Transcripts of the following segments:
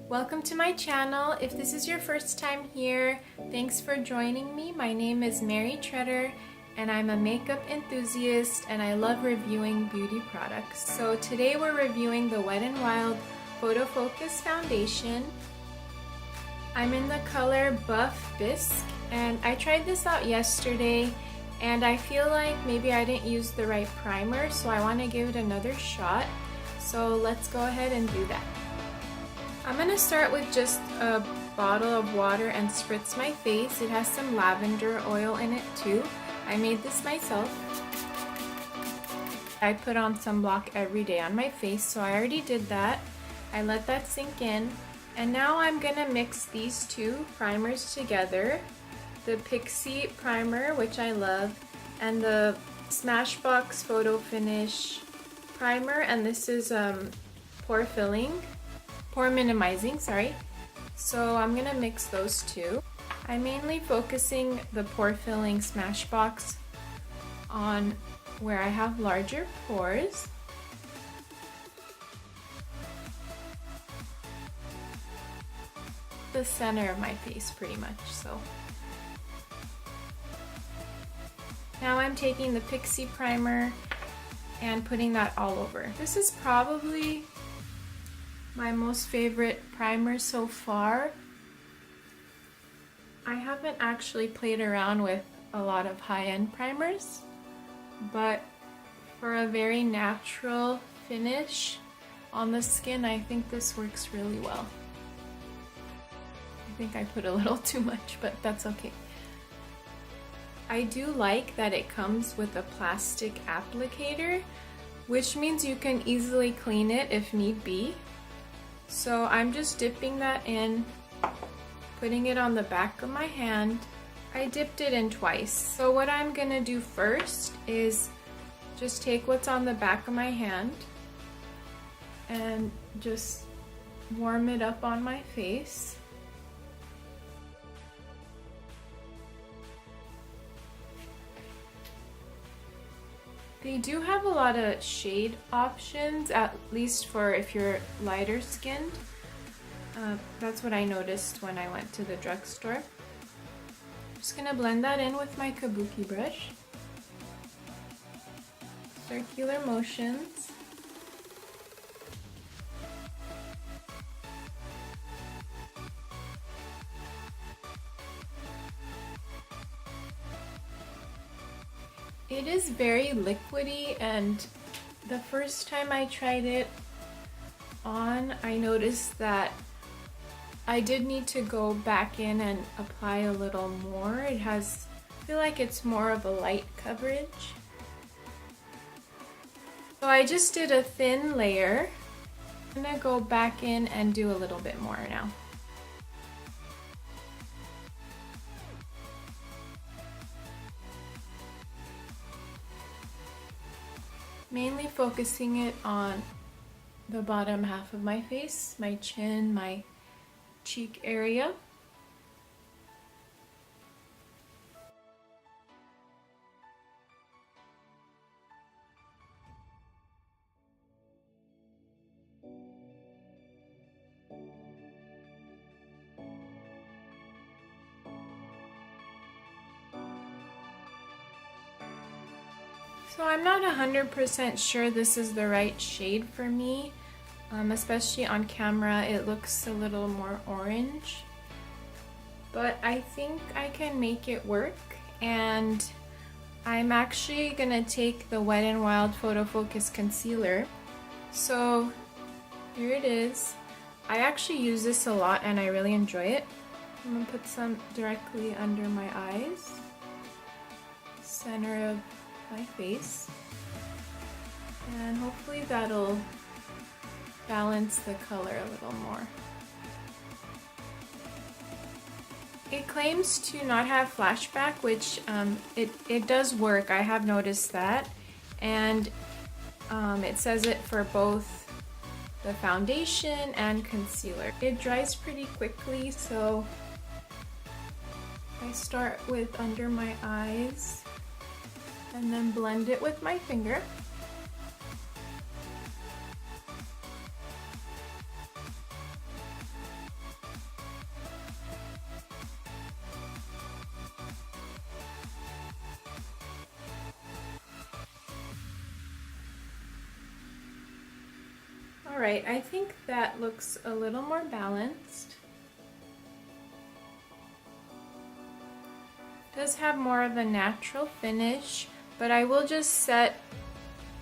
Welcome to my channel. If this is your first time here, thanks for joining me. My name is Mary Treader and I'm a makeup enthusiast and I love reviewing beauty products. So today we're reviewing the Wet n Wild Photo Focus Foundation. I'm in the color Buff Bisque and I tried this out yesterday and I feel like maybe I didn't use the right primer, so I want to give it another shot. So let's go ahead and do that. I'm going to start with just a bottle of water and spritz my face. It has some lavender oil in it too. I made this myself. I put on sunblock every day on my face, so I already did that. I let that sink in. And now I'm going to mix these two primers together. The Pixi primer, which I love, and the Smashbox Photo Finish primer, and this is pore minimizing, sorry. So I'm gonna mix those two. I'm mainly focusing the pore filling Smashbox on where I have larger pores. The center of my face pretty much, so. Now I'm taking the Pixi primer and putting that all over. This is probably my most favorite primer so far. I haven't actually played around with a lot of high-end primers, but for a very natural finish on the skin, I think this works really well. I think I put a little too much, but that's okay. I do like that it comes with a plastic applicator, which means you can easily clean it if need be. So I'm just dipping that in, putting it on the back of my hand. I dipped it in twice. So what I'm gonna do first is just take what's on the back of my hand and just warm it up on my face. They do have a lot of shade options, at least for if you're lighter skinned. That's what I noticed when I went to the drugstore. I'm just gonna blend that in with my kabuki brush. Circular motions. It is very liquidy, and the first time I tried it on, I noticed that I did need to go back in and apply a little more. I feel like it's more of a light coverage. So I just did a thin layer. I'm gonna go back in and do a little bit more now. Mainly focusing it on the bottom half of my face, my chin, my cheek area. So I'm not 100% sure this is the right shade for me, especially on camera it looks a little more orange, but I think I can make it work. And I'm actually gonna take the Wet n Wild Photo Focus Concealer. So here it is. I actually use this a lot and I really enjoy it. I'm gonna put some directly under my eyes, center of my face, and hopefully that'll balance the color a little more. It claims to not have flashback, which it does work. I have noticed that, and it says it for both the foundation and concealer. It dries pretty quickly, so I start with under my eyes and then blend it with my finger. Alright, I think that looks a little more balanced. It does have more of a natural finish, but I will just set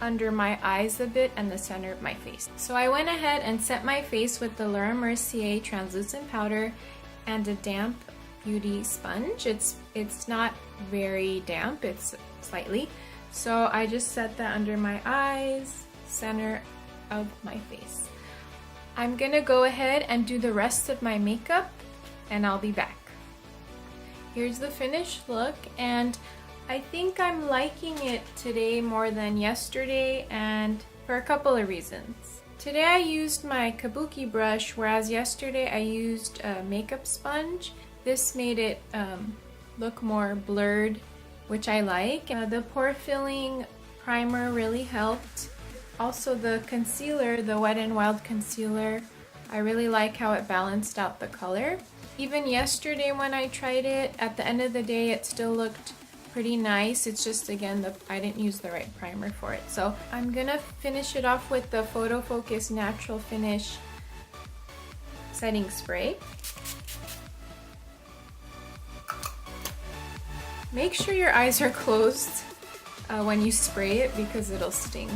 under my eyes a bit and the center of my face. So I went ahead and set my face with the Laura Mercier translucent powder and a damp beauty sponge. It's not very damp, it's slightly. So I just set that under my eyes, center of my face. I'm gonna go ahead and do the rest of my makeup and I'll be back. Here's the finished look, and I think I'm liking it today more than yesterday, and for a couple of reasons. Today I used my kabuki brush, whereas yesterday I used a makeup sponge. This made it look more blurred, which I like. The pore filling primer really helped. Also the concealer, the Wet n Wild concealer, I really like how it balanced out the color. Even yesterday when I tried it, at the end of the day it still looked pretty nice. It's just, again, I didn't use the right primer for it. So I'm gonna finish it off with the Photo Focus Natural Finish setting spray. Make sure your eyes are closed when you spray it because it'll sting.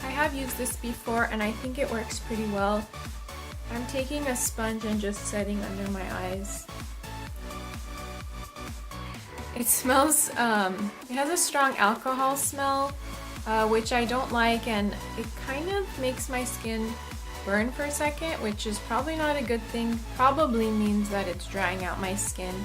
I have used this before and I think it works pretty well. I'm taking a sponge and just setting under my eyes. It smells, it has a strong alcohol smell, which I don't like, and it kind of makes my skin burn for a second, which is probably not a good thing. Probably means that it's drying out my skin.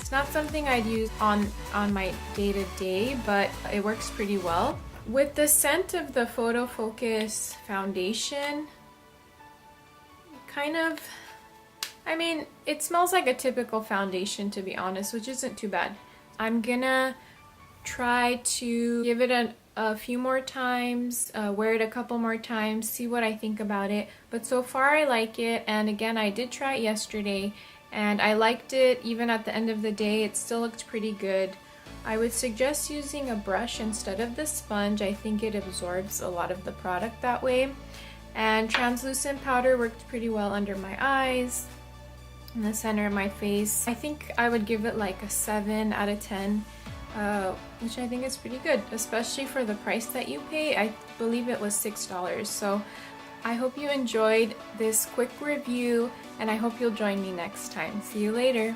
It's not something I'd use on my day-to-day, but it works pretty well. With the scent of the Photo Focus foundation, kind of, I mean, it smells like a typical foundation, to be honest, which isn't too bad. I'm gonna try to give it a few more times, wear it a couple more times, see what I think about it. But so far I like it, and again, I did try it yesterday and I liked it. Even at the end of the day, it still looked pretty good. I would suggest using a brush instead of the sponge. I think it absorbs a lot of the product that way. And translucent powder worked pretty well under my eyes, in the center of my face. I think I would give it like a 7 out of 10, which I think is pretty good, especially for the price that you pay. I believe it was $6. So I hope you enjoyed this quick review, and I hope you'll join me next time. See you later.